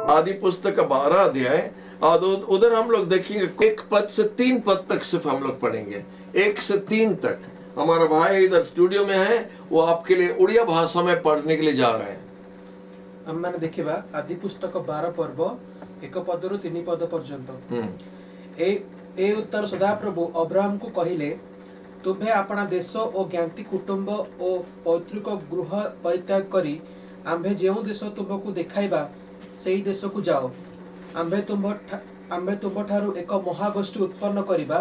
आदि पुस्तक का 12 अध्याय, और उधर हम लोग देखेंगे 1 पद से 3 पद तक सिर्फ हम लोग पढ़ेंगे, 1 से 3 तक। हमारा भाई इधर स्टूडियो में है, वो आपके लिए उड़िया भाषा में पढ़ने के लिए जा रहे हैं। हम मैंने देखिबा आदि पुस्तक 12 पर्व 1 पदरु 3 पद पर्यंत। ए उत्तर सदाप्रभु अब्राहम को कहिले, तुम्हें अपना देश और ज्ञाति कुटुंब और पैतृक गृह परित्याग करी आम्भे जेउ देश तुमको देखाइबा सेई देश को जाओ। आम्भे तुम ठारू एक महागोष्ठी उत्पन्न करिबा,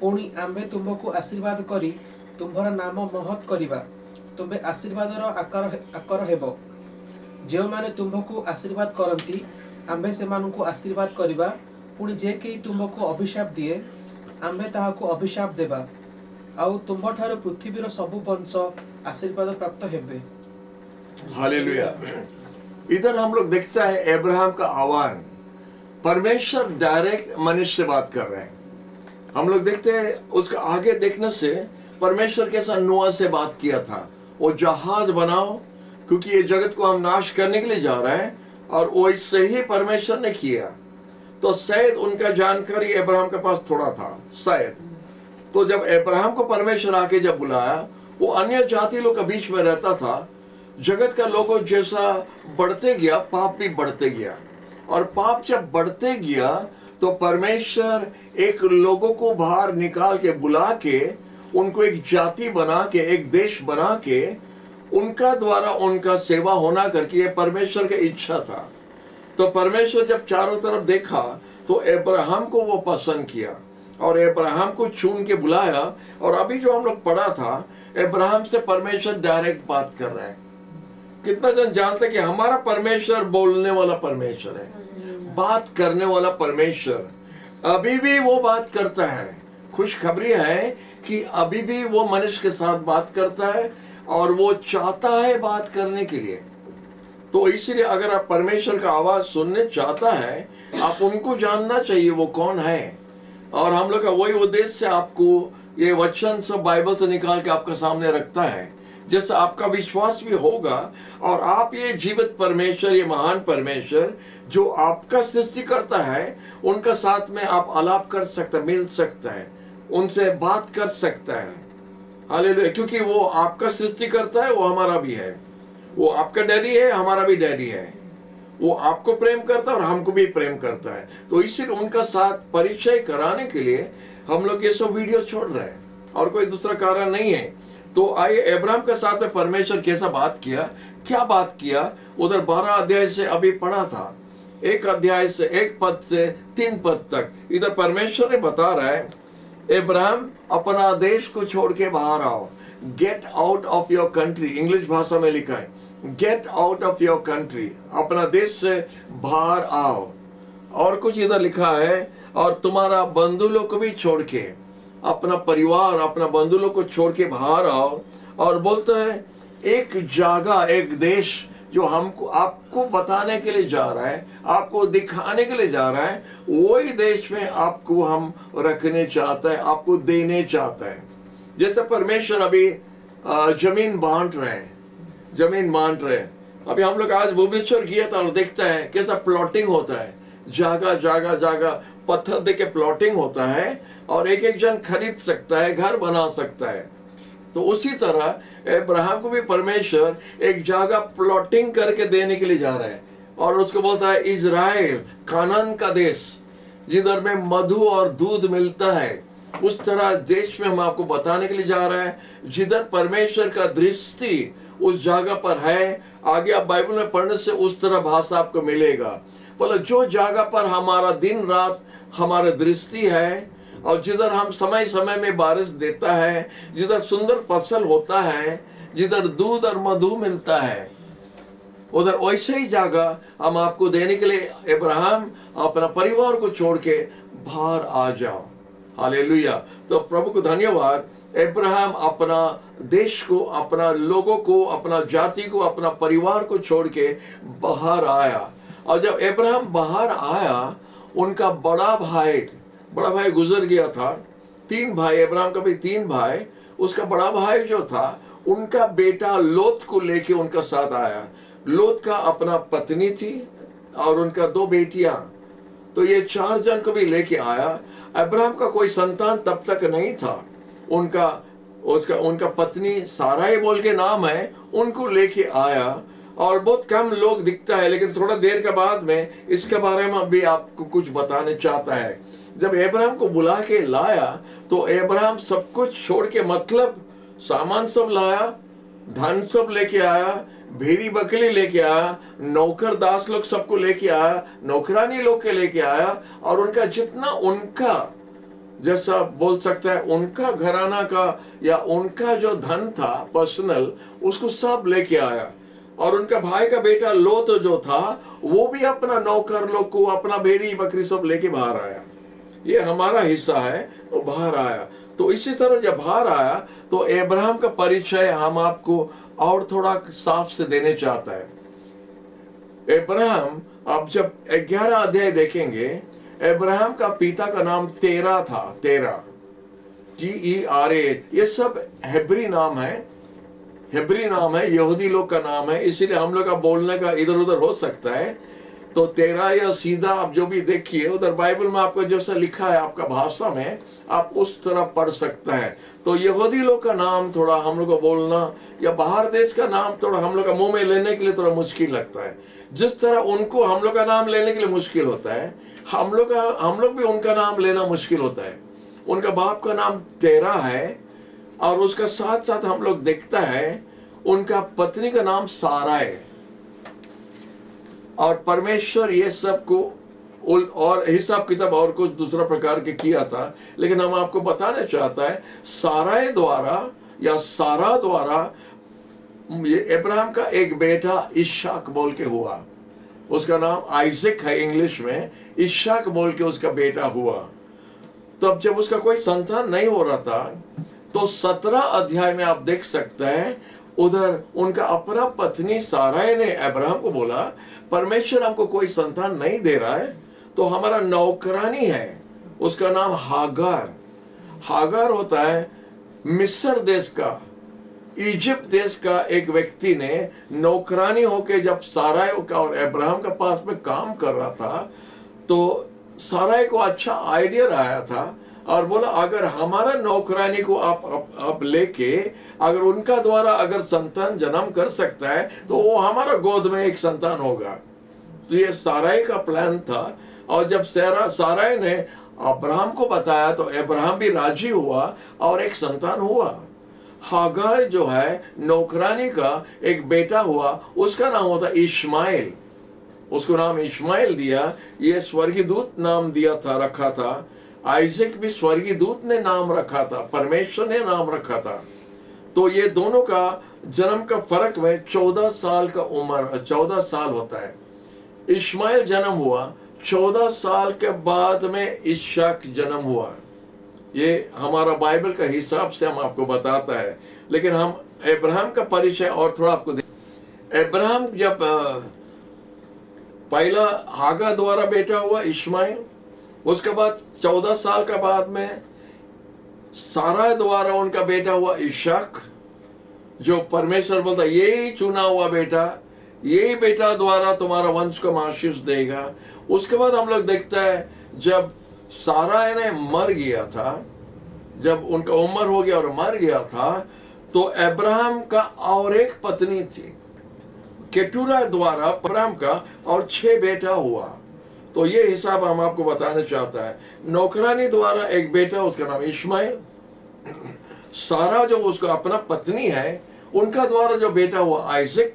पुणी आम्भे तुमको आशीर्वाद करी तुम्हारा नाम महत करिबा। तुम्हें आशीर्वादर आकर हेबो। जे माने तुमको आशीर्वाद करती आम्भे सेमानकु आशीर्वाद करिबा, पुणी जे केही तुमको अभिशाप दिए आम्भे ताहाको अभिशाप देबा। आउ तुम ठारू पृथ्वीर सबु वंश आशीर्वाद प्राप्त हेबे। हालेलुया। इधर हम लोग देखता है अब्राहम का आह्वान, परमेश्वर डायरेक्ट मनुष्य से बात कर रहे हैं। हम लोग देखते हैं उसका आगे देखने से परमेश्वर के साथ नोआ से बात किया था, वो जहाज बनाओ क्योंकि ये जगत को हम नाश करने के लिए जा रहे हैं, और वैसे ही परमेश्वर ने किया। तो शायद उनका जानकारी अब्राहम के पास थोड़ा था शायद। तो जब अब्राहम को परमेश्वर आके जब बुलाया, वो अन्य जाति लोग के बीच में रहता था। जगत का लोगों जैसा बढ़ते गया, पाप भी बढ़ते गया, और पाप जब बढ़ते गया तो परमेश्वर एक लोगों को बाहर निकाल के बुला के उनको एक जाति बना के, एक देश बना के, उनका द्वारा उनका सेवा होना करके, ये परमेश्वर की इच्छा था। तो परमेश्वर जब चारों तरफ देखा तो अब्राहम को वो पसंद किया और अब्राहम को चुन के बुलाया। और अभी जो हम लोग पढ़ा था, अब्राहम से परमेश्वर डायरेक्ट बात कर रहे हैं। कितना जन जानते कि हमारा परमेश्वर बोलने वाला परमेश्वर है, बात करने वाला परमेश्वर। अभी भी वो बात करता है। खुशखबरी है कि अभी भी वो मनुष्य के साथ बात करता है और वो चाहता है बात करने के लिए। तो इसीलिए अगर आप परमेश्वर का आवाज सुनने चाहता है, आप उनको जानना चाहिए वो कौन है। और हम लोग का वही उद्देश्य से आपको ये वचन सब बाइबल से निकाल के आपके सामने रखता है, जिससे आपका विश्वास भी होगा और आप ये जीवित परमेश्वर, ये महान परमेश्वर जो आपका सृष्टि करता है, उनका साथ में आप आलाप कर सकते, मिल सकता है, उनसे बात कर सकता है। हालेलुया। क्योंकि वो आपका सृष्टि करता है, वो हमारा भी है। वो आपका डैडी है, हमारा भी डैडी है। वो आपको प्रेम करता है और हमको भी प्रेम करता है। तो इसीलिए उनका साथ परिचय कराने के लिए हम लोग ये सब वीडियो छोड़ रहे हैं, और कोई दूसरा कारण नहीं है। तो आइए अब्राहम के साथ में परमेश्वर कैसा बात किया, क्या बात किया, उधर 12 अध्याय से अभी पढ़ा था, 1 अध्याय से 1 पद से 3 पद तक। इधर परमेश्वर ने बता रहा है, अब्राहम अपना देश को छोड़ के बाहर आओ। Get out of your country, English भाषा में लिखा है get out of your country, अपना देश से बाहर आओ। और कुछ इधर लिखा है, और तुम्हारा बंधु लोग को भी छोड़ के, अपना परिवार, अपना बंधु लोग को छोड़ के बाहर आओ। और बोलता है एक जगह, एक देश जो हमको आपको बताने के लिए जा रहा है, आपको दिखाने के लिए जा रहा है, वही देश में आपको हम रखने चाहता है, आपको देने चाहता है। जैसे परमेश्वर अभी जमीन बांट रहे हैं, जमीन बांट रहे हैं। अभी हम लोग आज भुवनेश्वर गया था और देखता है कैसा प्लॉटिंग होता है, जगह जगह जगह पत्थर दे के प्लॉटिंग होता है, और एक एक जन खरीद सकता है, घर बना सकता है। तो उसी तरह अब्राहम को भी परमेश्वर एक जगह प्लॉटिंग करके देने के लिए जा रहा है, और उसको बोलता है इज़राइल, कानान का देश, जिधर में मधु और दूध मिलता है। उस तरह देश में हम आपको बताने के लिए जा रहा है, जिधर परमेश्वर का दृष्टि उस जगह पर है। आगे आप बाइबल में पढ़ने से उस तरह भाषा आपको मिलेगा। बोले जो जगह पर हमारा दिन रात हमारा दृष्टि है, और जिधर हम समय समय में बारिश देता है, जिधर सुंदर फसल होता है, जिधर दूध और मधु मिलता है, उधर वैसे ही जगह हम आपको देने के लिए अब्राहम अपना परिवार को छोड़ के बाहर आ जाओ। हालेलुया। तो प्रभु को धन्यवाद। अब्राहम अपना देश को, अपना लोगों को, अपना जाति को, अपना परिवार को छोड़ के बाहर आया। और जब अब्राहम बाहर आया, उनका बड़ा भाई गुजर गया था। 3 भाई, अब्राहम का भी 3 भाई। उसका बड़ा भाई जो था, उनका बेटा लोत को लेके उनका साथ आया। लोत का अपना पत्नी थी, और उनका 2 बेटियां, तो ये 4 जन को भी लेके आया। अब्राहम का कोई संतान तब तक नहीं था। उनका पत्नी साराई बोल के नाम है, उनको लेके आया। और बहुत कम लोग दिखता है, लेकिन थोड़ा देर के बाद में इसके बारे में भी आपको कुछ बताने चाहता है। जब अब्राहम को बुला के लाया तो अब्राहम सब कुछ छोड़ के, मतलब सामान सब लाया, धन सब लेके आया, भेड़ी बकरी लेके आया, नौकर दास लोग सबको लेके आया, नौकरानी लोग के लेके आया, और उनका जितना, उनका जैसा बोल सकता है उनका घराना का या उनका जो धन था पर्सनल, उसको सब लेके आया। और उनका भाई का बेटा लोत जो था वो भी अपना नौकर लोग को, अपना भेड़ी बकरी सब लेके बाहर आया। ये हमारा हिस्सा है, वो बाहर आया। तो इसी तरह जब बाहर आया तो अब्राहम का परिचय हम आपको और थोड़ा साफ से देने चाहता है। अब्राहम, आप जब 11 अध्याय देखेंगे, अब्राहम का पिता का नाम तेरा था, तेरा, TERA। ये सब हेब्री नाम है, हेब्री नाम है, यहूदी लोग का नाम है, इसीलिए हम लोग का बोलने का इधर उधर हो सकता है। तो तेरा या सीधा आप जो भी देखिए, उधर बाइबल में आपको जैसा लिखा है आपका भाषा में, आप उस तरह पढ़ सकता है। तो यहूदी लोग का नाम थोड़ा हम लोग को बोलना, या बाहर देश का नाम थोड़ा हम लोग का मुंह में लेने के लिए थोड़ा मुश्किल लगता है। जिस तरह उनको हम लोग का नाम लेने के लिए मुश्किल होता है, हम लोग भी उनका नाम लेना मुश्किल होता है। उनका बाप का नाम तेरा है, और उसका साथ साथ हम लोग देखता है उनका पत्नी का नाम सारा है। और परमेश्वर ये सब को और हिसाब किताब और कुछ दूसरा प्रकार के किया था, लेकिन हम आपको बताना चाहता है साराय द्वारा या सारा द्वारा अब्राहम का एक बेटा इशाक बोल के हुआ। उसका नाम आइजक है इंग्लिश में, इशाक बोल के उसका बेटा हुआ। तब जब उसका कोई संतान नहीं हो रहा था तो 17 अध्याय में आप देख सकते हैं, उधर उनका अपना पत्नी साराय ने अब्राहम को बोला, परमेश्वर हमको कोई संतान नहीं दे रहा है, तो हमारा नौकरानी है, उसका नाम हागार। हागार होता है मिस्र देश का, इजिप्ट देश का एक व्यक्ति ने नौकरानी होके जब साराय का और अब्राहम के पास में काम कर रहा था, तो साराय को अच्छा आइडिया आया था और बोला, अगर हमारा नौकरानी को आप लेके, अगर उनका द्वारा अगर संतान जन्म कर सकता है तो वो हमारा गोद में एक संतान होगा। तो ये साराय का प्लान था। और जब साराय ने अब्राहम को बताया तो अब्राहम भी राजी हुआ और एक संतान हुआ। हागार जो है नौकरानी का एक बेटा हुआ, उसका नाम होता इश्माइल। उसको नाम इश्माइल दिया, ये स्वर्गीय दूत नाम दिया था, रखा था। आइजक भी स्वर्गीय दूत ने नाम रखा था, परमेश्वर ने नाम रखा था। तो ये दोनों का जन्म का फर्क में 14 साल का उम्र, 14 साल होता है। इश्माइल जन्म हुआ, 14 साल के बाद में इशाक जन्म हुआ। ये हमारा बाइबल का हिसाब से हम आपको बताता है, लेकिन हम अब्राहम का परिचय और थोड़ा आपको अब्राहम जब पहला हागा द्वारा बेटा हुआ इश्माइल, उसके बाद 14 साल का बाद में सारा द्वारा उनका बेटा हुआ इशाक, जो परमेश्वर बोलता यही चुना हुआ बेटा, यही बेटा द्वारा तुम्हारा वंश को आशीष देगा। उसके बाद हम लोग देखता है जब सारा ने मर गया था, जब उनका उम्र हो गया और मर गया था, तो अब्राहम का और एक पत्नी थी, केटूरा द्वारा अब्राहम का और 6 बेटा हुआ। तो ये हिसाब हम आपको बताना चाहता है। नौकरानी द्वारा एक बेटा, उसका नाम इश्माइल। सारा जो उसका अपना पत्नी है, उनका द्वारा जो बेटा हुआ आइजक।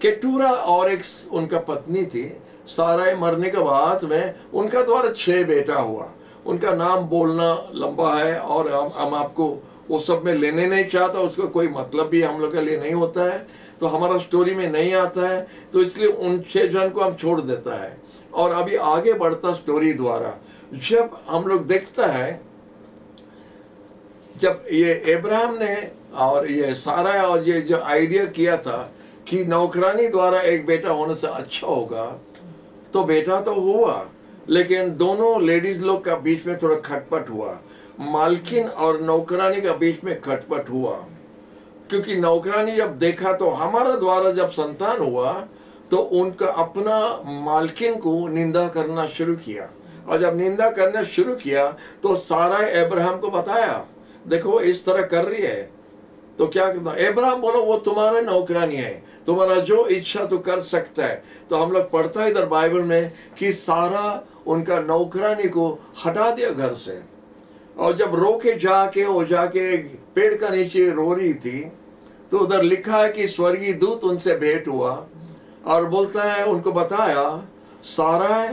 केटूरा और एक उनका पत्नी थी, सारा मरने के बाद में उनका द्वारा 6 बेटा हुआ। उनका नाम बोलना लंबा है और हम आपको वो सब में लेने नहीं चाहता, उसका कोई मतलब भी हम लोग के लिए नहीं होता है, तो हमारा स्टोरी में नहीं आता है, तो इसलिए उन 6 जन को हम छोड़ देता है और अभी आगे बढ़ता स्टोरी द्वारा। जब हम लोग देखता है, जब ये अब्राहम ने और ये सारा और ये जो आइडिया किया था कि नौकरानी द्वारा एक बेटा होने से अच्छा होगा, तो बेटा तो हुआ, लेकिन दोनों लेडीज लोग का बीच में थोड़ा खटपट हुआ। मालकिन और नौकरानी का बीच में खटपट हुआ, क्योंकि नौकरानी जब देखा तो हमारा द्वारा जब संतान हुआ तो उनका अपना मालकिन को निंदा करना शुरू किया। और जब निंदा करना शुरू किया तो सारा अब्राहम को बताया, देखो इस तरह कर रही है। तो क्या करता, अब्राहम बोलो वो तुम्हारा नौकरानी है, तुम्हारा जो इच्छा तो कर सकता है। तो हम लोग पढ़ता है इधर बाइबल में कि सारा उनका नौकरानी को हटा दिया घर से। और जब रो के जाके वो जाके पेड़ का नीचे रो रही थी, तो उधर लिखा है कि स्वर्गीय दूत उनसे भेंट हुआ और बोलता है, उनको बताया सारा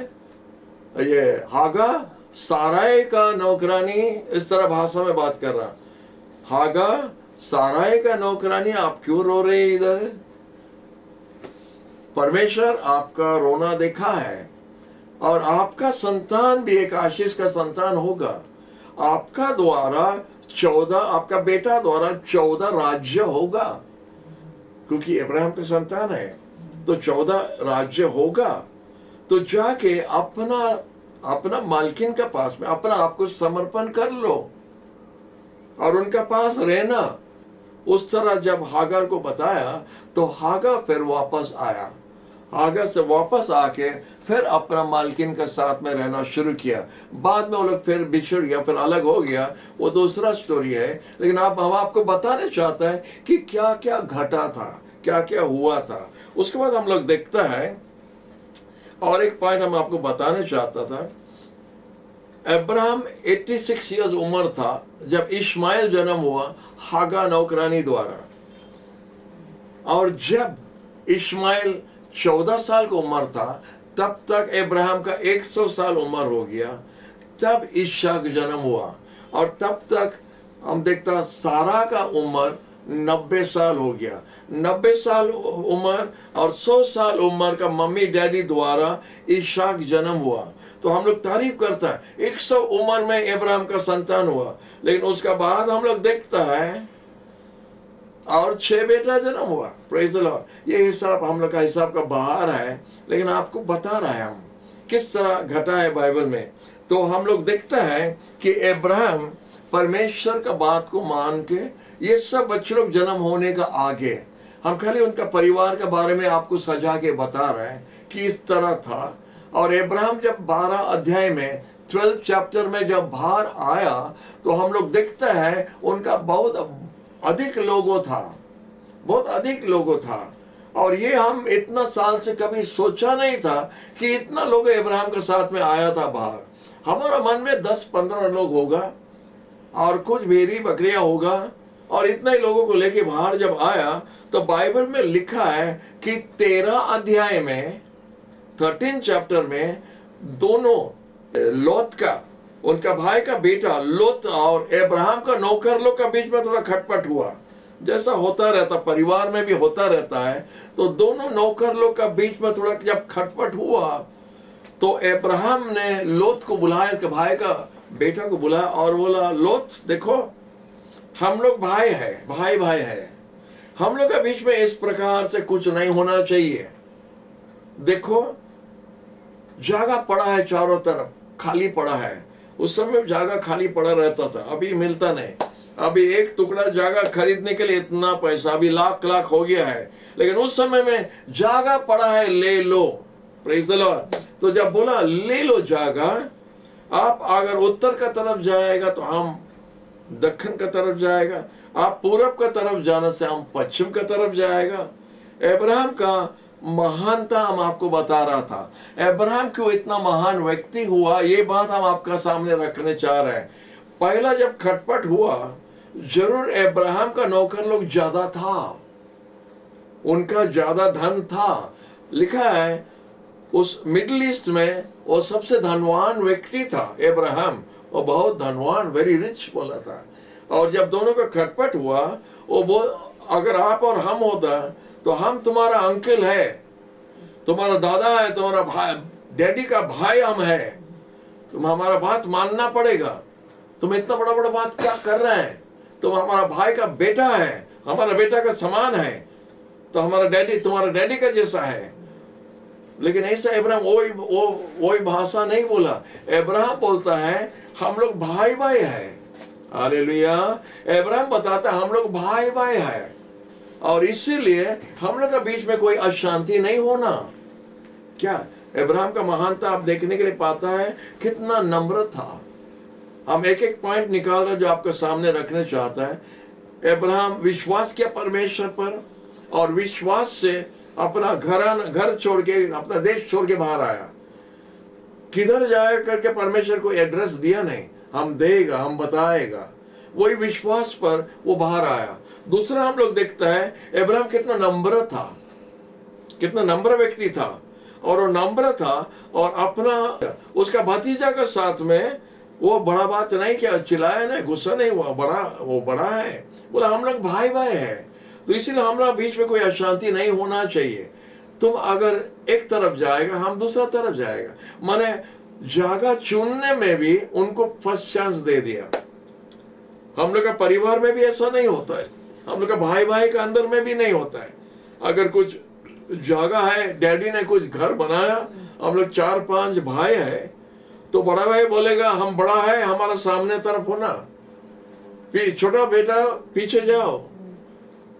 ये हागा साराय का नौकरानी, इस तरह भाषा में बात कर रहा, हागा साराय का नौकरानी आप क्यों रो रहे इधर? परमेश्वर आपका रोना देखा है और आपका संतान भी एक आशीष का संतान होगा। आपका द्वारा 14, आपका बेटा द्वारा 14 राज्य होगा, क्योंकि अब्राहम का संतान है तो 14 राज्य होगा। तो जाके अपना मालकिन के पास में अपना आपको समर्पण कर लो और उनका पास रहना। उस तरह जब हागर को बताया तो हागर फिर वापस आया, हागर से वापस आके फिर अपना मालकिन के साथ में रहना शुरू किया। बाद में वो लोग फिर बिछड़ गया, फिर अलग हो गया, वो दूसरा स्टोरी है। लेकिन हम आपको बताने चाहता है कि क्या क्या घटा था, क्या क्या हुआ था। उसके बाद हम लोग देखता है और एक पॉइंट हम आपको बताने चाहता था। अब्राहम 86 इयर्स उम्र था जब इस्माइल जन्म हुआ हागा नौकरानी द्वारा। और जब इस्माइल 14 साल की उम्र था तब तक अब्राहम का 100 साल उम्र हो गया, तब इसहाक जन्म हुआ। और तब तक हम देखता सारा का उम्र 90 साल हो गया। 90 साल उम्र और 100 साल उम्र का मम्मी डैडी द्वारा इसहाक जन्म हुआ। तो हम लोग तारीफ करता है 100 उम्र में अब्राहम का संतान हुआ। लेकिन उसका बाद हम लोग देखता है और 6 बेटा जन्म हुआ। Praise the Lord. ये हिसाब हम लोग का हिसाब का बाहर है, लेकिन आपको बता रहा है हम किस तरह घटा है बाइबल में। तो हम लोग देखता है कि अब्राहम परमेश्वर का बात को मान के ये सब बच्चे लोग जन्म होने का आगे हम खाली उनका परिवार के बारे में आपको सजा के बता रहे हैं कि इस तरह था। और अब्राहम जब 12 अध्याय में 12 चैप्टर में जब बाहर आया तो हम लोग देखते हैं उनका बहुत अधिक लोगों था, बहुत अधिक लोगों था। और ये हम इतना साल से कभी सोचा नहीं था कि इतना लोग अब्राहम के साथ में आया था बाहर। हमारा मन में 10-15 लोग होगा और कुछ भेड़ी बकरियां होगा, और इतने ही लोगों को लेके बाहर जब आया तो बाइबल में लिखा है कि 13 अध्याय में 13 चैप्टर में दोनों लोत का, उनका भाई का बेटा लोत और अब्राहम का नौकर लोग का बीच में थोड़ा खटपट हुआ, जैसा होता रहता परिवार में भी होता रहता है। तो दोनों नौकर लोग का बीच में थोड़ा जब खटपट हुआ तो अब्राहम ने लोत को बुलाया, के भाई का बेटा को बुलाया और बोला, लोत देखो हम लोग भाई है, भाई भाई है, हम लोग के बीच में इस प्रकार से कुछ नहीं होना चाहिए। देखो जगह पड़ा है, चारों तरफ खाली पड़ा है। उस समय जगह खाली पड़ा रहता था, अभी मिलता नहीं। अभी एक टुकड़ा जगह खरीदने के लिए इतना पैसा, अभी लाख लाख हो गया है। लेकिन उस समय में जगह पड़ा है, ले लो। Praise the Lord. तो जब बोला ले लो जगह, आप अगर उत्तर का तरफ जाएगा तो हम दक्षिण का तरफ जाएगा, आप पूरब का तरफ जाने से हम पश्चिम का तरफ जाएगा। अब्राहम का महानता हम आपको बता रहा था। अब्राहम क्यों इतना महान व्यक्ति हुआ, ये बात हम आपका सामने रखने चाह रहे हैं। पहला जब खटपट हुआ, जरूर अब्राहम का नौकर लोग ज्यादा था, उनका ज्यादा धन था। लिखा है उस मिडिल ईस्ट में वो सबसे धनवान व्यक्ति था अब्राहम, वो बहुत धनवान, वेरी रिच बोला था। और जब दोनों का खटपट हुआ, वो अगर आप और हम होता तो हम तुम्हारा अंकल है, तुम्हारा दादा है, तुम्हारा भाई, डैडी का भाई हम है, तुम हमारा बात मानना पड़ेगा। तुम इतना बड़ा बड़ा बात क्या कर रहे हैं, तुम हमारा भाई का बेटा है, हमारा बेटा का समान है, तो हमारा डैडी तुम्हारा डैडी का जैसा है। लेकिन ऐसा अब्राहम वही भाषा नहीं बोला। अब्राहम बोलता है हम लोग भाई भाई है। हालेलुया। अब्राहम बताता है हम लोग भाई भाई है। और इसीलिए हम लोग का बीच में कोई अशांति नहीं होना। क्या अब्राहम का महानता आप देखने के लिए पाता है, कितना नम्र था। हम एक एक पॉइंट निकाल रहे जो आपके सामने रखने चाहता है। अब्राहम विश्वास किया परमेश्वर पर, और विश्वास से अपना घर छोड़ के, अपना देश छोड़ के बाहर आया। किधर जाए करके परमेश्वर को एड्रेस दिया नहीं, हम देगा, हम बताएगा, वही विश्वास पर वो बाहर आया। दूसरा हम लोग देखता है अब्राहम कितना नम्र था, कितना नम्र व्यक्ति था। और वो नम्र था, और अपना उसका भतीजा के साथ में वो बड़ा बात नहीं किया, चिल्लाया नहीं, गुस्सा नहीं हुआ, वो बड़ा है, बोला हम लोग भाई भाई है। तो इसीलिए हमारा बीच में कोई अशांति नहीं होना चाहिए। तुम अगर एक तरफ जाएगा, हम दूसरा तरफ जाएगा, माने जगह चुनने में भी उनको फर्स्ट चांस दे दिया। हम लोग का परिवार में भी ऐसा नहीं होता है, हम लोग का भाई भाई का अंदर में भी नहीं होता है। अगर कुछ जगह है, डैडी ने कुछ घर बनाया, हम लोग 4-5 भाई है, तो बड़ा भाई बोलेगा हम बड़ा है, हमारा सामने तरफ होना, छोटा बेटा पीछे जाओ,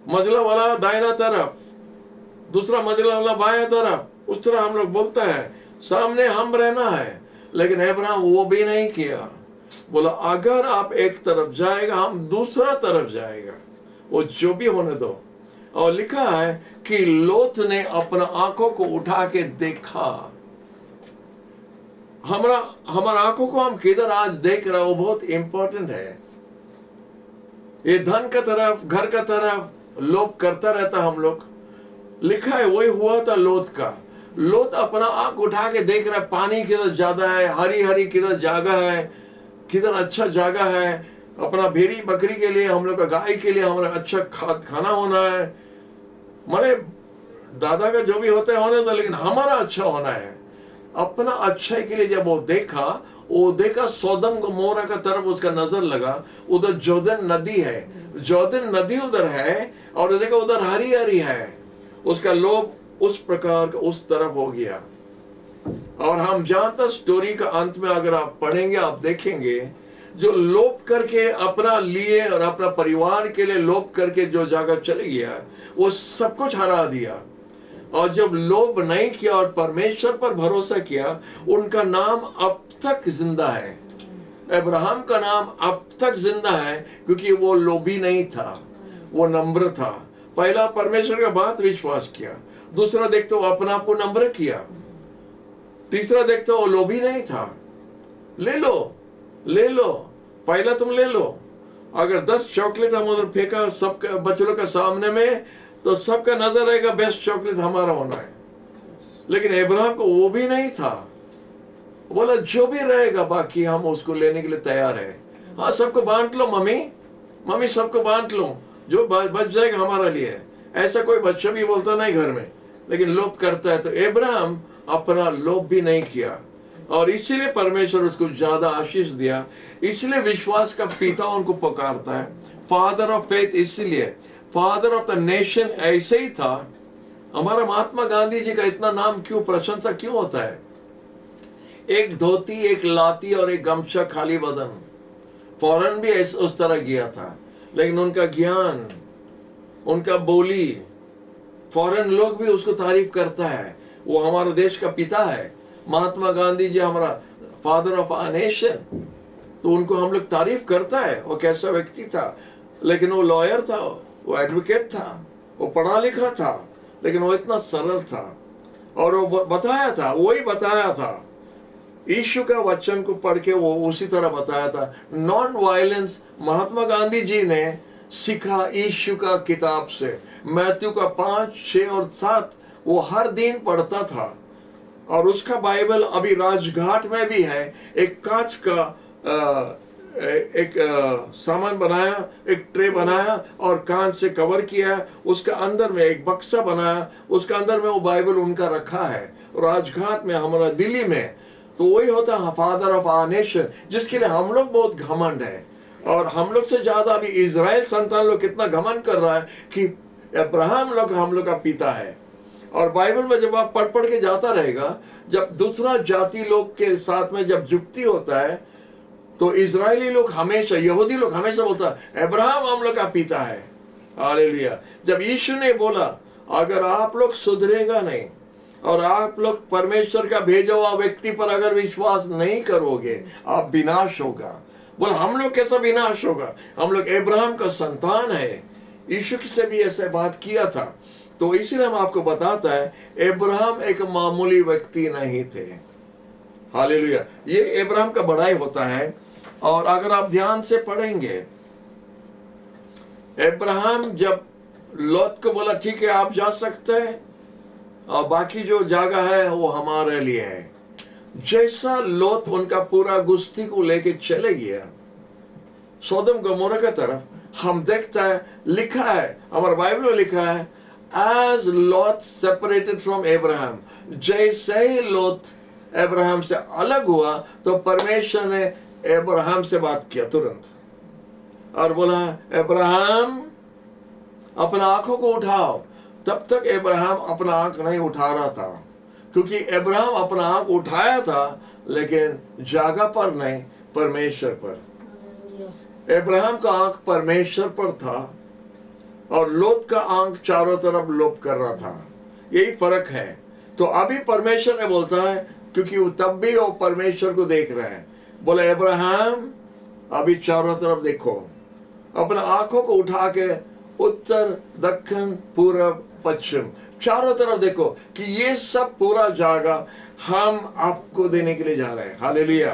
मंझला वाला दाहिना तरफ, दूसरा मंझला वाला बाया तरफ। उस तरह हम लोग बोलते हैं, सामने हम रहना है। लेकिन अब्राहम वो भी नहीं किया, बोला अगर आप एक तरफ जाएगा, हम दूसरा तरफ जाएगा, वो जो भी होने दो। और लिखा है कि लोत ने अपना आंखों को उठा के देखा। हमारा आंखों को हम किधर आज देख रहे हैं, वो बहुत इंपॉर्टेंट है। ये धन का तरफ, घर का तरफ लोभ करता रहता हम लोग। लिखा है वही हुआ था लोत का। लोत अपना आंख उठा के देख रहा है, पानी किधर ज्यादा है, हरी हरी किधर जगह है, किधर अच्छा जगह है, अपना भेड़ी बकरी के लिए, हम लोग का गाय के लिए हमारा अच्छा खाना होना है। माने दादा का जो भी होता है होने दो, लेकिन हमारा अच्छा होना है। अपना अच्छाई के लिए जब वो देखा सोदम गोमोरा का तरफ उसका नजर लगा। उधर जोर्दन नदी है, जोर्दन नदी उधर है, और देखा उधर हरी हरी है। उसका लोभ उस प्रकार का उस तरफ हो गया। और हम जानते स्टोरी का अंत में अगर आप पढ़ेंगे, आप देखेंगे जो लोभ करके अपना लिए और अपना परिवार के लिए लोभ करके जो जगह चले गया, वो सब कुछ हरा दिया। और जब लोभ नहीं किया और परमेश्वर पर भरोसा किया, उनका नाम अब तक जिंदा है। अब्राहम का नाम अब तक जिंदा है, क्योंकि वो लोभी नहीं था, वो नम्र था। पहला परमेश्वर का बात विश्वास किया, दूसरा देखते हो अपना आप को नम्र किया, तीसरा देखते हो लोभी नहीं था। ले लो, पहला तुम ले लो। अगर 10 चॉकलेट हम उधर फेंका सब बच्चों के सामने में, तो सबका नजर रहेगा बेस्ट चॉकलेट हमारा होना है। लेकिन अब्राहम को वो भी नहीं था, बोला जो भी रहेगा बाकी हम उसको लेने के लिए तैयार है। हाँ, सबको बांट लो मम्मी सबको बांट लो, जो बच जाएगा हमारा लिए। ऐसा कोई बच्चा भी बोलता नहीं घर में, लेकिन लोभ करता है। तो अब्राहम अपना लोभ भी नहीं किया, और इसीलिए परमेश्वर उसको ज्यादा आशीष दिया। इसलिए विश्वास का पिता उनको पुकारता है, फादर ऑफ फेथ। इसलिए फादर ऑफ द नेशन ऐसे ही था। हमारा महात्मा गांधी जी का इतना नाम क्यों, प्रशंसा क्यों होता है? एक धोती, एक लाती और एक गमछा, खाली बदन। फौरन भी उस तरह गया था, लेकिन उनका ज्ञान, उनका बोली, फौरन लोग भी उसको तारीफ करता है। वो हमारे देश का पिता है। महात्मा गांधी जी हमारा फादर ऑफ आवर नेशन, तो उनको हम लोग तारीफ करता है। वो कैसा व्यक्ति था, लेकिन वो लॉयर था, वो एडवोकेट था, वो पढ़ा लिखा था, लेकिन वो इतना सरल था। और वो वही बताया था यीशु का वचन को पढ़ के, वो उसी तरह बताया था। नॉन वायलेंस महात्मा गांधी जी ने सीखा यीशु का किताब से। मैथ्यू का 5, 6 और 7 वो हर दिन पढ़ता था। और उसका बाइबल अभी राजघाट में भी है। एक कांच का सामान बनाया, एक ट्रे बनाया और कांच से कवर किया। उसका अंदर में एक बक्सा बनाया, उसका अंदर में वो बाइबल उनका रखा है राजघाट में, हमारा दिल्ली में। तो वही होता है फादर ऑफ आवर नेशन, जिसके लिए हम लोग बहुत घमंड है। और हम लोग से ज्यादा अभी इजराइल संतान लोग कितना घमंड कर रहा है कि अब्राहम लोग हम लोग का पिता है। और बाइबल में जब आप पढ़ के जाता रहेगा, जब दूसरा जाति लोग के साथ में जब जुक्ति होता है, तो इजरायली लोग हमेशा, यहूदी लोग हमेशा बोलता है अब्राहम हम लोग का पिता है। हालेलुया। जब यीशु ने बोला अगर आप लोग सुधरेगा नहीं और आप लोग परमेश्वर का भेजा हुआ व्यक्ति पर अगर विश्वास नहीं करोगे, आप विनाश होगा। बोल हम लोग कैसा विनाश होगा? हम लोग अब्राहम का संतान है। यीशु से भी ऐसे बात किया था। तो इसीलिए हम आपको बताता है अब्राहम एक मामूली व्यक्ति नहीं थे। हालेलुया। ये अब्राहम का बड़ाई होता है। और अगर आप ध्यान से पढ़ेंगे, अब्राहम जब लौत को बोला ठीक है आप जा सकते हैं और बाकी जो जगह है वो हमारे लिए है, जैसा लौत उनका पूरा गुस्ती को लेके चले गया सोदम गमोरा की तरफ, हम देखता है लिखा है, हमारे बाइबल में लिखा है as Lot separated from Abraham, जैसे ही लौत अब्राहम से अलग हुआ तो परमेश्वर ने अब्राहम से बात किया तुरंत और बोला अब्राहम अपना आंखों को उठाओ। तब तक अब्राहम अपना आंख नहीं उठा रहा था, क्योंकि अब्राहम अपना आंख उठाया था लेकिन जगह पर नहीं, परमेश्वर पर। अब्राहम का आंख परमेश्वर पर था और लोत का आंख चारों तरफ लोप कर रहा था। यही फर्क है। तो अभी परमेश्वर ने बोलता है, क्योंकि वो तब भी वो परमेश्वर को देख रहा है, बोले अब्राहम अभी चारों तरफ देखो, अपने आंखों को उठा के उत्तर दक्षिण पूरब पश्चिम चारों तरफ देखो कि ये सब पूरा जगह हम आपको देने के लिए जा रहे हैं। हालेलुया।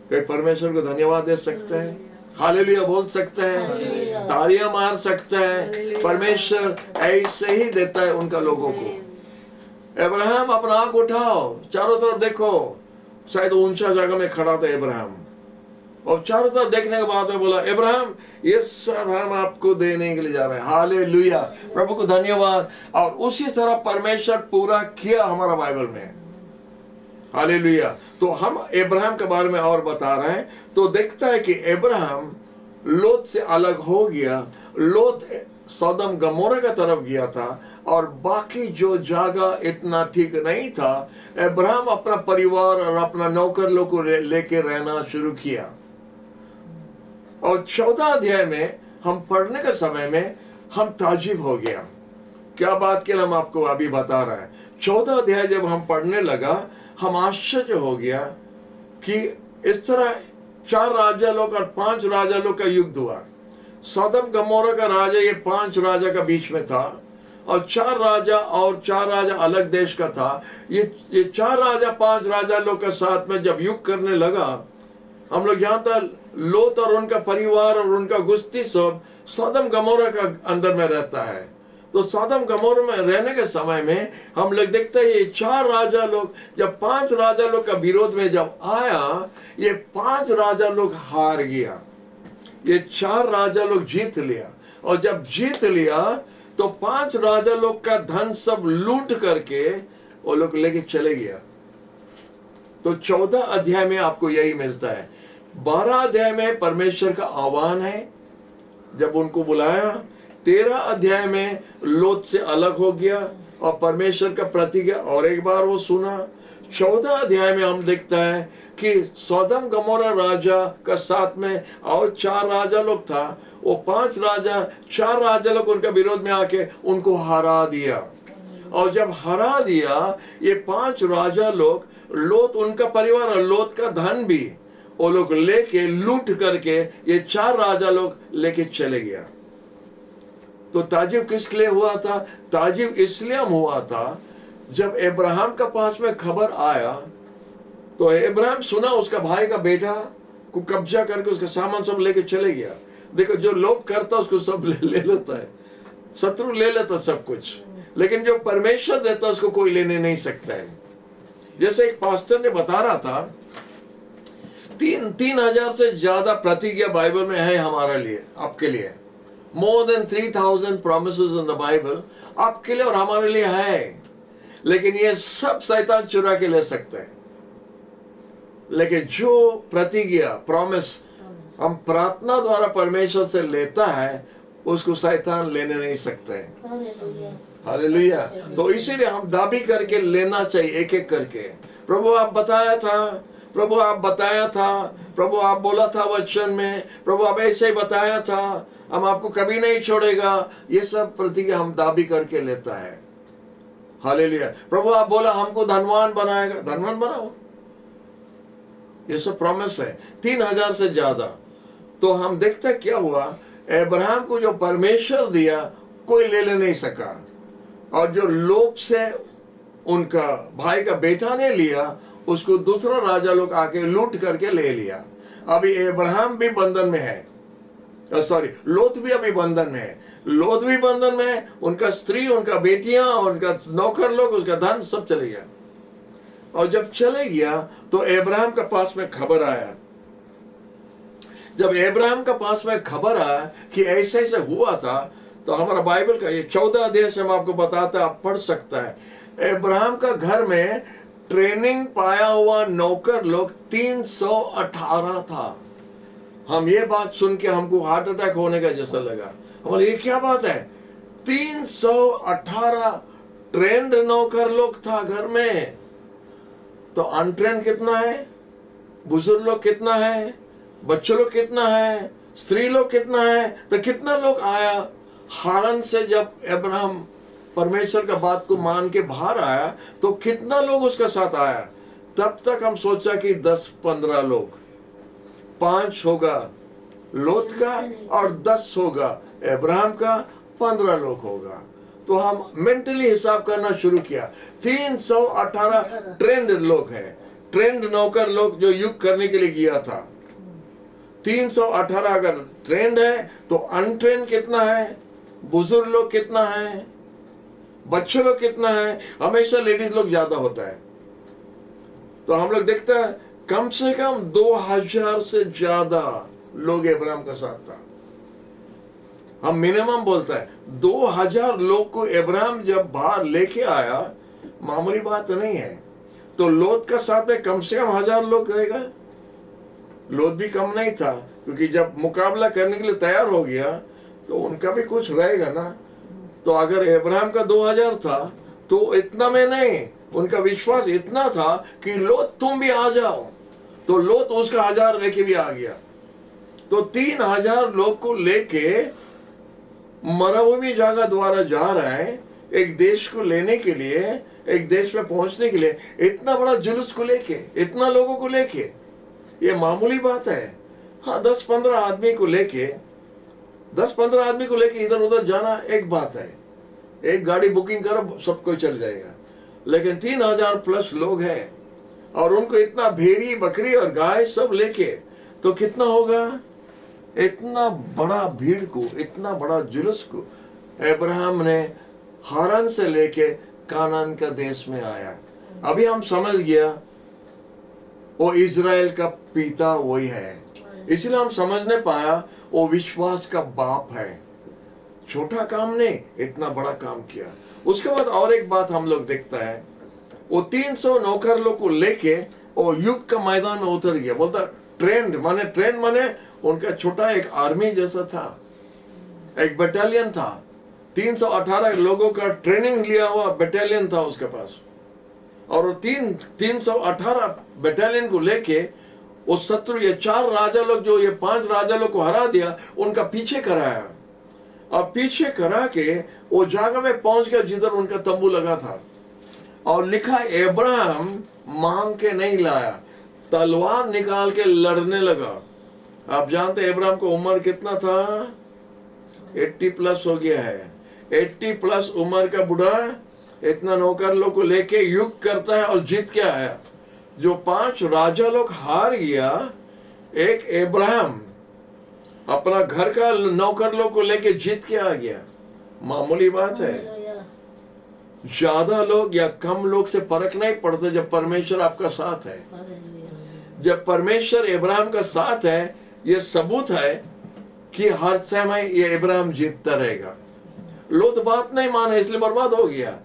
कोई परमेश्वर को धन्यवाद दे सकते हैं? हालेलुया बोल सकते हैं? तालियां मार सकते हैं? परमेश्वर ऐसे ही देता है उनका लोगों को। अब्राहम अपना आंख उठाओ, चारों तरफ देखो। शायद ऊंचा जगह में खड़ा था अब्राहम, और चारों तरफ देखने के बाद में बोला अब्राहम ये सब हम आपको देने के लिए जा रहे हैं। हालेलुया, प्रभु को धन्यवाद। और उसी तरह परमेश्वर पूरा किया हमारा बाइबल में। हालेलुया। तो हम अब्राहम के बारे में और बता रहे हैं, तो देखता है कि अब्राहम लोत से अलग हो गया। लोत सदम गमोरा की तरफ गया था और बाकी जो जगह इतना ठीक नहीं था, अब्राहम अपना परिवार और अपना नौकर लोग को लेके रहना शुरू किया। और 14 अध्याय में हम पढ़ने के समय में हम ताज्जुब हो गया। क्या बात के लिए हम आपको अभी बता रहे हैं। 14 अध्याय जब हम पढ़ने लगा, हम आश्चर्य हो गया कि इस तरह 4 राजा लोग और 5 राजा लोग का युद्ध हुआ। सदम गमोरा का राजा ये 5 राजा का बीच में था, और 4 राजा और 4 राजा अलग देश का था। ये 4 राजा 5 राजा लोग के साथ में जब युद्ध करने लगा, हम लोग जानता लोत और उनका परिवार और उनका गुस्ती सब सदम गमोरा का अंदर में रहता है। तो सदम गमोरा में रहने के समय में हम लोग देखते हैं ये 4 राजा लोग जब 5 राजा लोग का विरोध में जब आया, ये 5 राजा लोग हार गया, ये 4 राजा लोग जीत लिया। और जब जीत लिया तो 5 राजा लोग का धन सब लूट करके वो लोग लेके चले गया। तो 14 अध्याय में आपको यही मिलता है। 12 अध्याय में परमेश्वर का आह्वान है जब उनको बुलाया। 13 अध्याय में लोत से अलग हो गया और परमेश्वर का प्रतिज्ञा और एक बार वो सुना। 14 अध्याय में हम देखता है कि सदम गमोरा राजा का साथ में और 4 राजा लोग था, वो 5 राजा 4 राजा लोग उनका विरोध में आके उनको हरा दिया। और जब हरा दिया ये 5 राजा लोग, लोत उनका परिवार और लोत का धन भी वो लोग लेके लूट करके ये 4 राजा लोग लेके चले गया। तो ताज्जुब किस लिए हुआ था? ताज्जुब इसलिए हुआ था जब अब्राहम का पास में खबर आया तो अब्राहम सुना उसका भाई का बेटा को कब्जा करके उसका सामान सब लेके चले गया। देखो जो लोभ करता उसको सब ले लेता है, शत्रु ले लेता सब कुछ, लेकिन जो परमेश्वर देता उसको कोई लेने नहीं सकता है। जैसे एक पास्टर ने बता रहा था 3,000 से ज्यादा प्रतिज्ञा बाइबल में है हमारे लिए, आपके लिए। More than 3,000 promises in the Bible आपके लिए और हमारे लिए है, लेकिन ये सब शैतान चुरा के ले सकता है। लेकिन जो प्रतिज्ञा प्रॉमिस हम प्रार्थना द्वारा परमेश्वर से लेता है उसको शैतान लेने नहीं सकता है। हालेलुया। तो इसीलिए हम दाबी करके लेना चाहिए एक एक करके। प्रभु आप बताया था, प्रभु आप बताया था, प्रभु आप बोला था वचन में, प्रभु आप ऐसे ही बताया था, हम आपको कभी नहीं छोड़ेगा, ये सब प्रतिज्ञा हम दाबी करके लेता है। हालेलुया। प्रभु आप बोला हमको धनवान बनाएगा, धनवान बनाओ, ये सब प्रॉमिस है। 3000 से ज्यादा। तो हम देखते क्या हुआ, अब्राहम को जो परमेश्वर दिया कोई ले नहीं सका, और जो लोभ से उनका भाई का बेटा ने लिया उसको दूसरा राजा लोग आके लूट करके ले लिया। अभी अब्राहम भी बंधन में है, सॉरी लोथ भी अभी बंधन में है, लोथ भी बंधन में है, उनका स्त्री, उनका बेटियां और उनका नौकर लोग, उसका धन सब चले गया। और जब चले गया तो अब्राहम के पास में खबर आया, जब अब्राहम के पास में खबर आया कि ऐसे ऐसे हुआ था, तो हमारा बाइबल का ये 14 अध्याय से हम आपको बताते हैं, आप पढ़ सकता है। अब्राहम का घर में ट्रेनिंग पाया हुआ नौकर लोग 318 था। हम ये बात सुन के हमको हार्ट अटैक होने का जैसा लगा। हमारे ये क्या बात है, 318 ट्रेंड नौकर लोग था घर में। तो अनट्रेंड कितना है, बुजुर्ग लोग कितना है, बच्चे लोग कितना है, स्त्री लोग कितना है, तो कितना लोग आया हारन से। जब अब्राहम परमेश्वर का बात को मान के बाहर आया तो कितना लोग उसके साथ आया। तब तक हम सोचा कि 10-15 लोग, 5 होगा लोथ का और 10 होगा अब्राहम का, 15 लोग होगा। तो हम मेंटली हिसाब करना शुरू किया। 318 ट्रेंड लोग हैं, ट्रेंड नौकर लोग जो युद्ध करने के लिए गया था। 318 अगर ट्रेंड है तो अनट्रेंड कितना है, बुजुर्ग लोग कितना है, बच्चे लोग कितना है। हमेशा लेडीज लोग ज्यादा होता है। तो हम लोग देखते हैं कम से कम 2000 से ज्यादा लोग अब्राहम का साथ था। हम मिनिमम बोलता है 2000 लोग को अब्राहम जब बाहर लेके आया, मामूली बात नहीं है। तो लोथ का साथ में कम से कम 1000 लोग रहेगा। लोथ भी कम नहीं था, क्योंकि जब मुकाबला करने के लिए तैयार हो गया तो उनका भी कुछ रहेगा ना। तो अगर अब्राहम का 2000 था तो इतना में नहीं, उनका विश्वास इतना था कि लोथ तुम भी आ जाओ। तो लोथ उसका 1000 लेके भी आ गया। तो 3000 लोग को लेके मरुभूमि जगह द्वारा जा रहा है, एक देश को लेने के लिए, एक देश में पहुंचने के लिए। इतना बड़ा जुलूस को लेके, इतना लोगों को लेके, ये मामूली बात है। हाँ 10-15 आदमी को लेके, 10-15 आदमी को लेके इधर उधर जाना एक बात है, एक गाड़ी बुकिंग करो सब कोई चल जाएगा। लेकिन 3000 प्लस लोग हैं और उनको इतना भेड़ी बकरी और गाय सब लेके, तो कितना होगा। इतना बड़ा भीड़ को, इतना बड़ा जुलूस को अब्राहम ने हारन से लेके कानान का देश में आया। अभी हम समझ गया वो इजराइल का पिता वही है, इसलिए हम समझने पाया वो विश्वास का बाप है। छोटा काम नहीं, इतना बड़ा काम किया। उसके बाद और एक बात हम लोग देखता है, वो 300 नौकर लोग को लेके वो युद्ध का मैदान में उतर गया। बोलता ट्रेंड माने उनका छोटा एक आर्मी जैसा था, एक बटालियन था। 318 लोगों का ट्रेनिंग लिया हुआ बटालियन था उसके पास। और वो 318 बटालियन को लेके वो शत्रु, ये 4 राजा लोग जो ये 5 राजा लोग को हरा दिया, उनका पीछे कराया। अब पीछे करा के वो जगह में पहुंच गया जिधर उनका तंबू लगा था। और लिखा अब्राहम मांग के नहीं लाया, तलवार निकाल के लड़ने लगा। आप जानते अब्राहम को उम्र कितना था, 80 प्लस हो गया है। 80 प्लस उम्र का बुढ़ा इतना नौकर लोग को लेके युद्ध करता है और जीत के आया। जो 5 राजा लोग हार गया, एक अब्राहम अपना घर का नौकर लोग को लेके जीत के आ गया। मामूली बात है। ज्यादा लोग या कम लोग से फर्क नहीं पड़ता जब परमेश्वर आपका साथ है। जब परमेश्वर अब्राहम का साथ है, ये सबूत है कि हर समय ये अब्राहम जीतता रहेगा। लोथ बात नहीं माने इसलिए बर्बाद हो गया।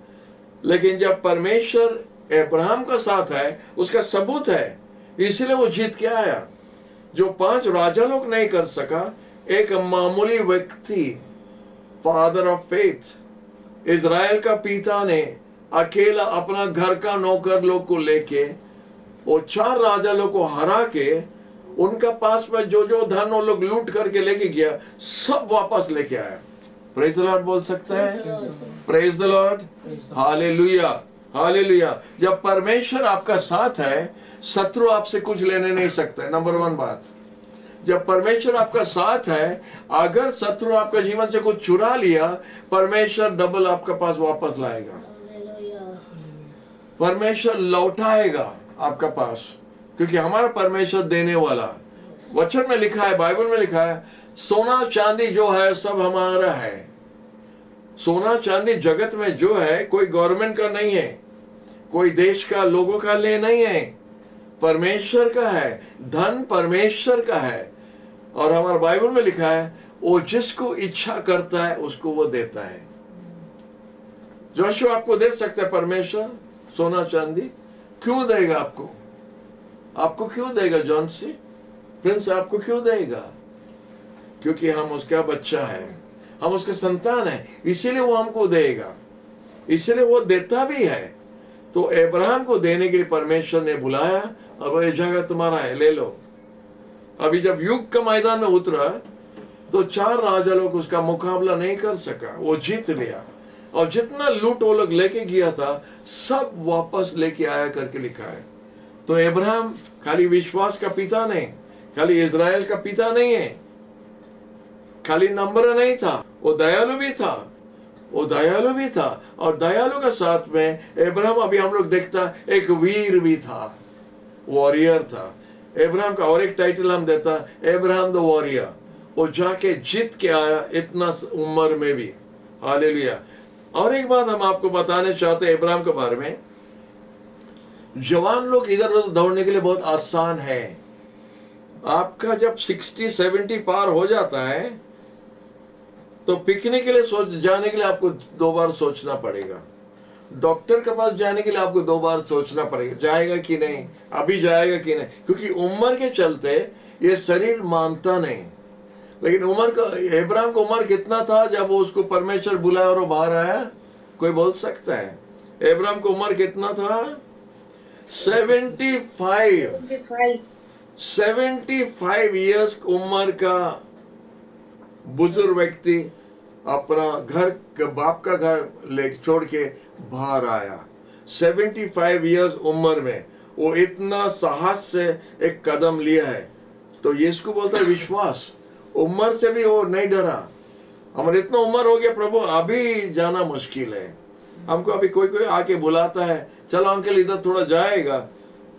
लेकिन जब परमेश्वर अब्राहम का साथ है, उसका सबूत है, इसलिए वो जीत के आया। जो 5 राजा लोग नहीं कर सका, एक मामूली व्यक्ति, फादर ऑफ फेथ, इजराइल का पिता ने अकेला अपना घर का नौकर लोग को लेके वो 4 राजा लोग को हरा के उनका पास में जो जो धन वो लोग लूट करके लेके गया सब वापस लेके आया। प्रेज द लॉर्ड बोल सकता है? Praise the Lord, hallelujah, hallelujah. जब परमेश्वर आपका साथ है, शत्रु आपसे कुछ लेने नहीं सकता है। नंबर 1 बात, जब परमेश्वर आपका साथ है, अगर शत्रु आपका जीवन से कुछ चुरा लिया, परमेश्वर डबल आपका पास वापस लाएगा, परमेश्वर लौटाएगा आपका पास, क्योंकि हमारा परमेश्वर देने वाला। वचन में लिखा है, बाइबल में लिखा है, सोना चांदी जो है सब हमारा है। सोना चांदी जगत में जो है कोई गवर्नमेंट का नहीं है, कोई देश का, लोगों का ले नहीं है, परमेश्वर का है। धन परमेश्वर का है। और हमारे बाइबल में लिखा है, वो जिसको इच्छा करता है उसको वो देता है। जोशुआ आपको दे सकता है परमेश्वर सोना चांदी, क्यों देगा आपको? आपको क्यों देगा जॉन सी प्रिंस? आपको क्यों देगा? क्योंकि हम उसका बच्चा है, हम उसके संतान है, इसीलिए वो हमको देगा, इसीलिए वो देता भी है। तो अब्राहम को देने के लिए परमेश्वर ने बुलाया, अब ये जगह तुम्हारा है, ले लो। अभी जब युग का मैदान में उतरा तो 4 राजा लोग उसका मुकाबला नहीं कर सका, वो जीत लिया। और जितना लूट वो लोग लेके गया था सब वापस लेके आया करके लिखा है। तो अब्राहम खाली विश्वास का पिता नहीं, खाली इजराइल का पिता नहीं है, खाली नंबर नहीं था, वो दयालु भी था, वो दयालु भी था। और दयालु के साथ में अब्राहम, अभी हम लोग देखता, एक वीर भी था, वॉरियर था। अब्राहम का और एक टाइटल हम देता, अब्राहम द वॉरियर। वो जाके जीत के आया इतना उम्र में भी, हालेलुया। और एक बात हम आपको बताने चाहते हैं अब्राहम के बारे में। जवान लोग इधर उधर दौड़ने के लिए बहुत आसान है। आपका जब 60-70 पार हो जाता है तो पिकनिक के लिए जाने के लिए आपको 2 बार सोचना पड़ेगा, डॉक्टर के पास जाने के लिए आपको 2 बार सोचना पड़ेगा, जाएगा कि नहीं, अभी जाएगा कि नहीं, क्योंकि उम्र के चलते ये शरीर मानता नहीं। लेकिन उम्र का, अब्राहम को उम्र कितना था जब वो उसको परमेश्वर बुलाया और वो बाहर आया? कोई बोल सकता है? अब्राहम को उम्र कितना था? 75 इयर्स उम्र का बुजुर्ग व्यक्ति अपना घर, बाप का घर ले छोड़ के बाहर आया। 75 इयर्स उम्र में वो इतना साहस से एक कदम लिया है। तो ये इसको बोलता है विश्वास। उम्र से भी वो नहीं डरा। हमारे इतना उम्र हो गया प्रभु, अभी जाना मुश्किल है। हमको अभी कोई कोई आके बुलाता है, चलो अंकल इधर थोड़ा जाएगा,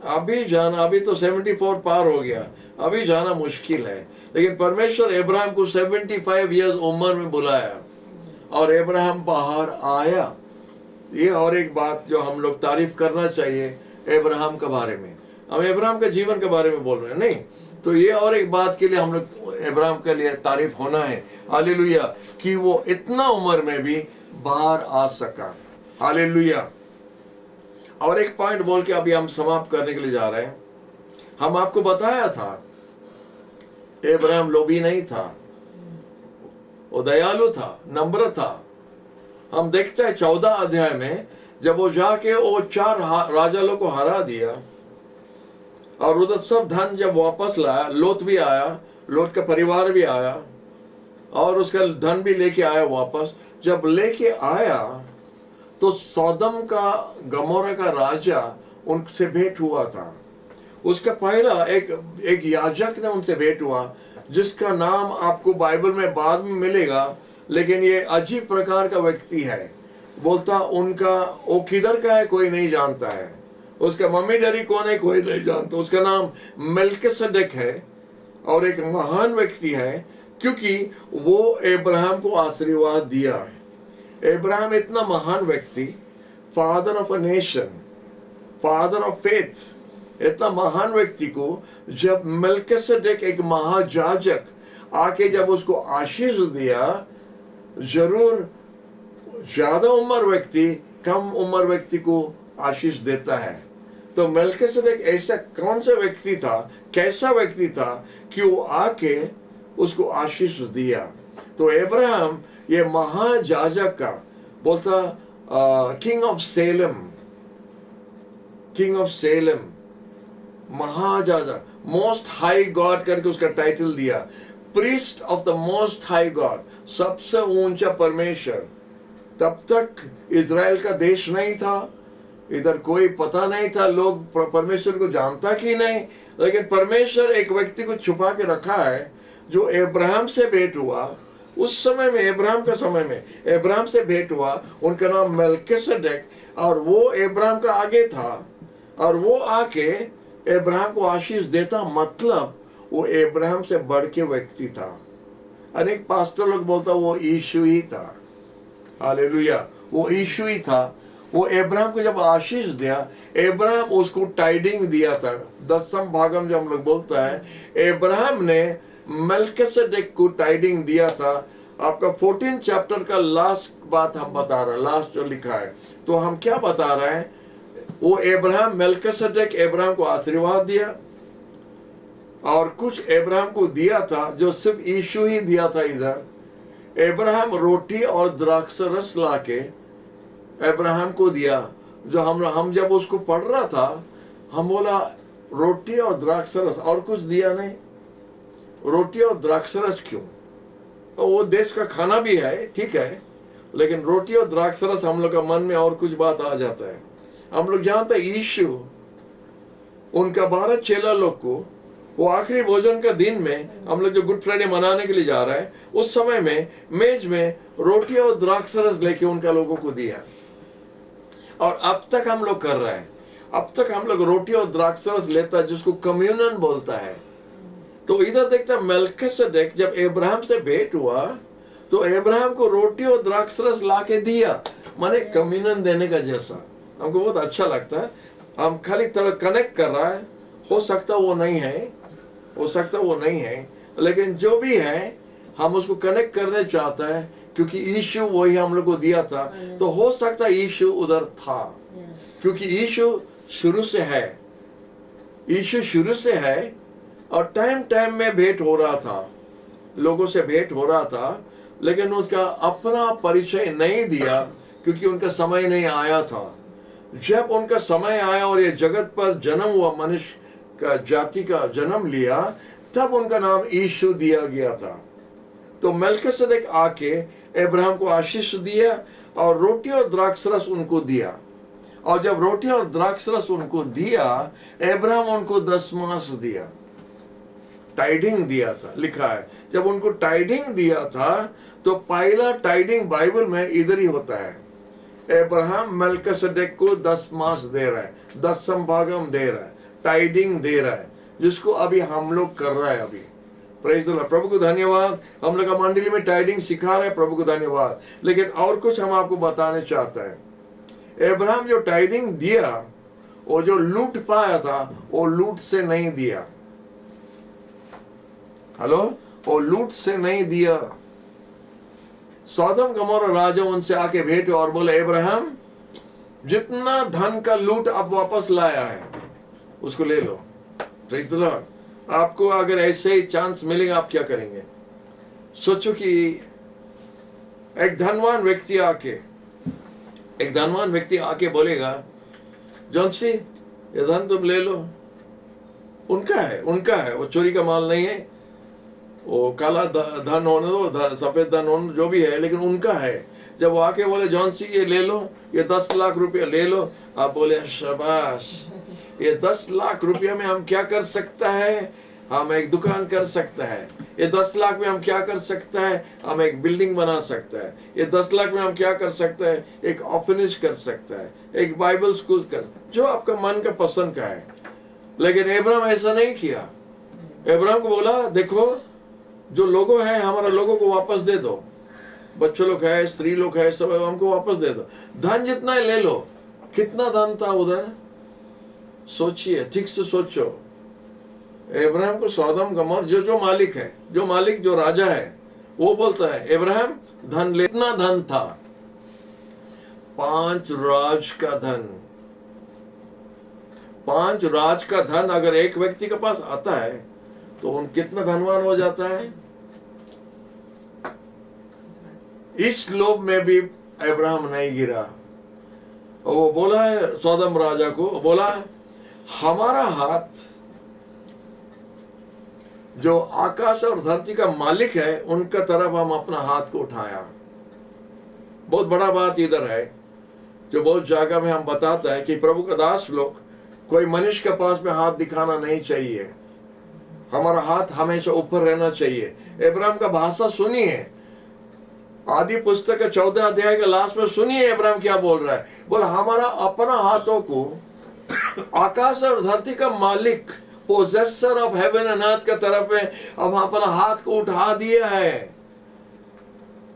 अभी जाना, अभी तो 74 पार हो गया, अभी जाना मुश्किल है। लेकिन परमेश्वर अब्राहम को 75 इयर्स उम्र में बुलाया और अब्राहम बाहर आया। ये और एक बात जो हम लोग तारीफ करना चाहिए अब्राहम के बारे में। हम अब्राहम के जीवन के बारे में बोल रहे हैं, नहीं तो ये और एक बात के लिए हम लोग अब्राहम के लिए तारीफ होना है, हालेलुया, कि वो इतना उम्र में भी बाहर आ सका, हालेलुया। और एक पॉइंट बोल के अभी हम समाप्त करने के लिए जा रहे हैं। हम आपको बताया था अब्राहम लोभी नहीं था, वो दयालु था, नम्र था। हम देखते हैं 14 अध्याय में जब वो जाके वो 4 राजा लोग को हरा दिया और उधर सब धन जब वापस लाया, लोत भी आया, लोत का परिवार भी आया और उसका धन भी लेके आया वापस। जब लेके आया तो सौदम का, गमोरा का राजा उनसे भेंट हुआ था। उसका पहला एक याजक ने उनसे भेंट हुआ, जिसका नाम आपको बाइबल में बाद में मिलेगा, लेकिन ये अजीब प्रकार का व्यक्ति है। बोलता उनका वो किधर का है कोई नहीं जानता है, उसका मम्मी डैडी कौन है कोई नहीं जानता। उसका नाम मेल्किसेदेक है और एक महान व्यक्ति है, क्योंकि वो अब्राहम को आशीर्वाद दिया है। अब्राहम इतना महान व्यक्ति, father of a nation, father of faith, इतना महान व्यक्ति को जब मेल्किसेदेक एक महायाजक आके जब उसको आशीष दिया, जरूर ज्यादा उम्र व्यक्ति कम उम्र व्यक्ति को आशीष देता है। तो मेल्किसेदेक ऐसा कौन सा व्यक्ति था, कैसा व्यक्ति था कि वो आके उसको आशीष दिया। तो अब्राहम ये महायाजक का बोलता king of Salem, king of Salem, महाजाजा, मोस्ट हाई गॉड करके उसका टाइटल दिया, priest of the most high God, सबसे ऊंचा परमेश्वर। तब तक इजराइल का देश नहीं था, इधर कोई पता नहीं था, लोग परमेश्वर को जानता कि नहीं, लेकिन परमेश्वर एक व्यक्ति को छुपा के रखा है जो अब्राहम से भेंट हुआ। उस समय में, अब्राहम का समय में अब्राहम से भेंट हुआ, उनका नाम मेल्किसेदेक, और वो अब्राहम का आगे था, और वो आके अब्राहम को आशीष देता, मतलब वो अब्राहम से बढ़ के व्यक्ति था। अनेक पास्टर लोग बोलता वो यीशु ही था, हालेलुया, वो यीशु ही था। वो अब्राहम को जब आशीष दिया, अब्राहम उसको टाइडिंग दिया था, दसम भागम जो हम लोग बोलता है, अब्राहम ने मेल्किसेदेक को टाइडिंग दिया था। आपका 14 चैप्टर का लास्ट बात हम बता रहे हैं, लास्ट जो लिखा है, तो हम क्या बता रहे हैं, वो अब्राहम, मेल्किसेदेक अब्राहम को आशीर्वाद दिया, और कुछ अब्राहम को दिया था जो सिर्फ यीशु ही दिया था। इधर अब्राहम रोटी और द्राक्ष रस लाके अब्राहम को दिया, जो हम जब उसको पढ़ रहा था, हम बोला रोटी और द्राक्ष रस, और कुछ दिया नहीं। रोटी और द्राक्ष रस क्यों? तो वो देश का खाना भी है, ठीक है, लेकिन रोटी और द्राक्ष रस हम लोग का मन में और कुछ बात आ जाता है। हम लोग जानते हैं यीशु उनका 12 चेला लोग को, वो आखिरी भोजन का दिन में, हम लोग जो गुड फ्राइडे मनाने के लिए जा रहे हैं, उस समय में मेज में रोटी और द्राक्ष रस लेके उनका लोगों को दिया। और अब तक हम लोग कर रहे हैं, अब तक हम लोग रोटी और द्राक्ष रस लेता है, जिसको कम्युनियन बोलता है। तो इधर देखता मेल्किसेदेक जब अब्राहम से भेंट हुआ, तो अब्राहम को रोटी और द्राक्ष रस ला के दिया, माने कम्युनियन देने का जैसा। हमको बहुत अच्छा लगता है। हम खाली तरह कनेक्ट कर रहा है, हो सकता वो नहीं है, हो सकता वो नहीं है, लेकिन जो भी है हम उसको कनेक्ट करने चाहता है, क्योंकि यीशु वही हम लोग को दिया था। तो हो सकता यीशु उधर था, क्योंकि यीशु शुरू से है, यीशु शुरू से है, और टाइम टाइम में भेंट हो रहा था, लोगों से भेंट हो रहा था, लेकिन उसका अपना परिचय नहीं दिया, क्योंकि उनका समय नहीं आया था। जब उनका समय आया और ये जगत पर जन्म हुआ, मनुष्य का जाति का जन्म लिया, तब उनका नाम यीशु दिया गया था। तो मेल्किसेदेक आके अब्राहम को आशीष दिया और रोटी और द्राक्ष रस उनको दिया, और जब रोटी और द्राक्ष रस उनको दिया, अब्राहम उनको 10 मास दिया, टाइडिंग दिया था, लिखा है। जब उनको टाइडिंग दिया था, तो पहला टाइडिंग बाइबल में इधर ही होता है, अब्राहम मेल्किसेदेक को 10 मास दे रहा है, 10th भागम दे रहा है, टाइडिंग दे रहा है, जिसको अभी हम लोग कर रहा है अभी। प्रेज द लॉर्ड, प्रभु को धन्यवाद। हम लोग का मंडली में टाइडिंग सिखा रहे हैं, प्रभु को धन्यवाद। लेकिन और कुछ हम आपको बताने चाहते हैं। अब्राहम जो टाइडिंग दिया, वो जो लूट पाया था, वो लूट से नहीं दिया। हेलो, वो लूट से नहीं दिया। सौदम गमोरा राजा उनसे आके भेंटे और बोले, अब्राहम जितना धन का लूट आप वापस लाया है उसको ले लो। Praise the Lord. आपको अगर ऐसे ही चांस मिलेगा, आप क्या करेंगे? सोचो कि एक धनवान व्यक्ति आके बोलेगा, जॉन्सी ये धन तुम ले लो, उनका है, वो चोरी का माल नहीं है, वो काला धन होने दो, सफेद धन होने, जो भी है, लेकिन उनका है। जब वो आके बोले, जॉन्सी ये ले लो, ये 10 लाख रुपया ले लो, आप बोले शाबाश, ये 10 लाख रुपया में हम क्या कर सकता है? हम एक दुकान कर सकता है। ये 10 लाख में हम क्या कर सकता है? हम एक बिल्डिंग बना सकता है। ये 10 लाख में हम क्या कर सकता है? एक ऑर्फनेज कर सकता है, एक बाइबल स्कूल कर, जो आपका मन का पसंद का है। लेकिन अब्राहम ऐसा नहीं किया। अब्राहम को बोला, देखो जो लोगों है, हमारा लोगों को वापस दे दो, बच्चों लोग है, स्त्री लोग है, सब हमको वापस दे दो, धन जितना है ले लो। कितना धन था उधर? सोचिए, ठीक से सोचो। अब्राहम को सौदम गमोर जो मालिक है, जो राजा है, वो बोलता है, अब्राहम धन ले। कितना धन था? 5 राज का धन। 5 राज का धन अगर एक व्यक्ति के पास आता है, तो उन कितना धनवान हो जाता है। इस लोभ में भी अब्राहम नहीं गिरा। और वो बोला है सौदम राजा को, बोला हमारा हाथ जो आकाश और धरती का मालिक है, उनका तरफ हम अपना हाथ को उठाया। बहुत बड़ा बात इधर है जो बहुत जगह में हम बताता है कि प्रभु का दास लोग, कोई मनुष्य के पास में हाथ दिखाना नहीं चाहिए। हमारा हाथ हमेशा ऊपर रहना चाहिए। अब्राहम का भाषा सुनिए, आदि पुस्तक का 14 अध्याय के लास्ट में सुनिए अब्राहम क्या बोल रहा है। बोला हमारा अपना हाथों को आकाश और धरती का मालिक, possessor of heaven and earth के तरफ में हम अपना हाथ को उठा दिया है,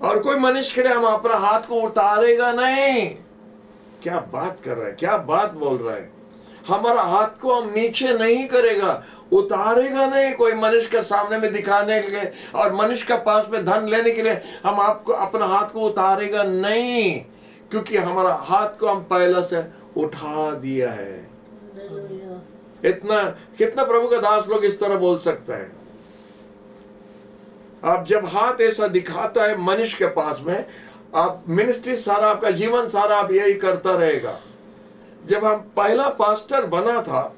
और कोई मनुष्य के लिए हम अपना हाथ को उतारेगा नहीं। क्या बात कर रहा है, क्या बात बोल रहा है। हमारा हाथ को हम नीचे नहीं करेगा, उतारेगा नहीं कोई मनुष्य के सामने में दिखाने के लिए, और मनुष्य के पास में धन लेने के लिए हम आपको अपना हाथ को उतारेगा नहीं, क्योंकि हमारा हाथ को हम पहले से उठा दिया है। इतना कितना प्रभु का दास लोग इस तरह बोल सकता है। आप जब हाथ ऐसा दिखाता है मनुष्य के पास में, आप मिनिस्ट्री सारा, आपका जीवन सारा आप यही करता रहेगा। जब हम पहला पास्टर बना था,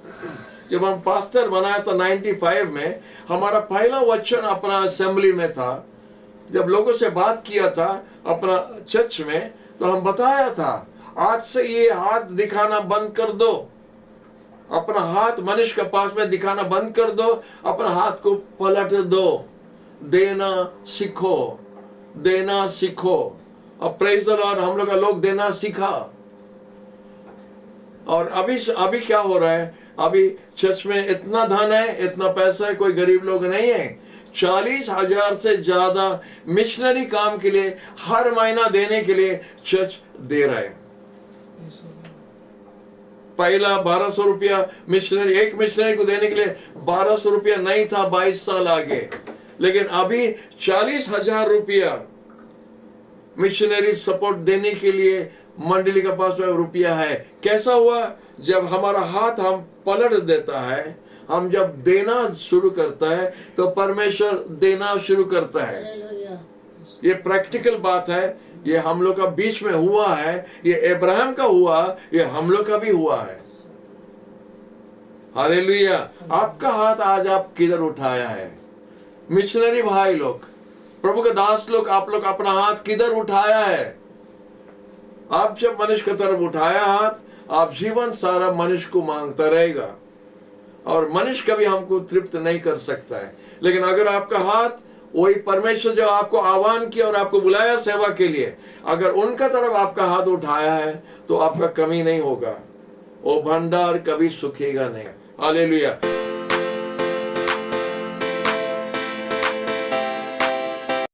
जब हम पास्टर बनाया था 95 में, हमारा पहला वचन अपना असेंबली में था। जब लोगों से बात किया था अपना चर्च में, तो हम बताया था आज से ये हाथ दिखाना बंद कर दो, अपना हाथ मनुष्य के पास में दिखाना बंद कर दो, अपना हाथ को पलट दो, देना सीखो, देना सीखो। अब प्रेज द लॉर्ड, हम लोग का लोग देना सीखा। और अभी क्या हो रहा है, अभी चर्च में इतना धन है, इतना पैसा है, कोई गरीब लोग नहीं है। 40,000 से ज्यादा मिशनरी काम के लिए हर महीना देने के लिए चर्च दे रहा है। पहला 1200 रुपया मिशनरी, एक मिशनरी को देने के लिए 1200 रुपया नहीं था 22 साल आगे, लेकिन अभी 40,000 रुपया मिशनरी सपोर्ट देने के लिए मंडली के पास में रुपया है। कैसा हुआ? जब हमारा हाथ हम पलट देता है, हम जब देना शुरू करता है तो परमेश्वर देना शुरू करता है। ये प्रैक्टिकल बात है, ये हम लोग का बीच में हुआ है, ये अब्राहम का हुआ, ये हम लोग का भी हुआ है। हालेलुया। आपका हाथ आज आप किधर उठाया है? मिशनरी भाई लोग, प्रभु के दास लोग, आप लोग अपना हाथ किधर उठाया है? आप जब मनुष्य की तरफ उठाया हाथ, आप जीवन सारा मनुष्य को मांगता रहेगा, और मनुष्य कभी हमको तृप्त नहीं कर सकता है। लेकिन अगर आपका हाथ वही परमेश्वर जो आपको आह्वान किया और आपको बुलाया सेवा के लिए, अगर उनका तरफ आपका हाथ उठाया है तो आपका कमी नहीं होगा, वो भंडार कभी सूखेगा नहीं। हालेलुया।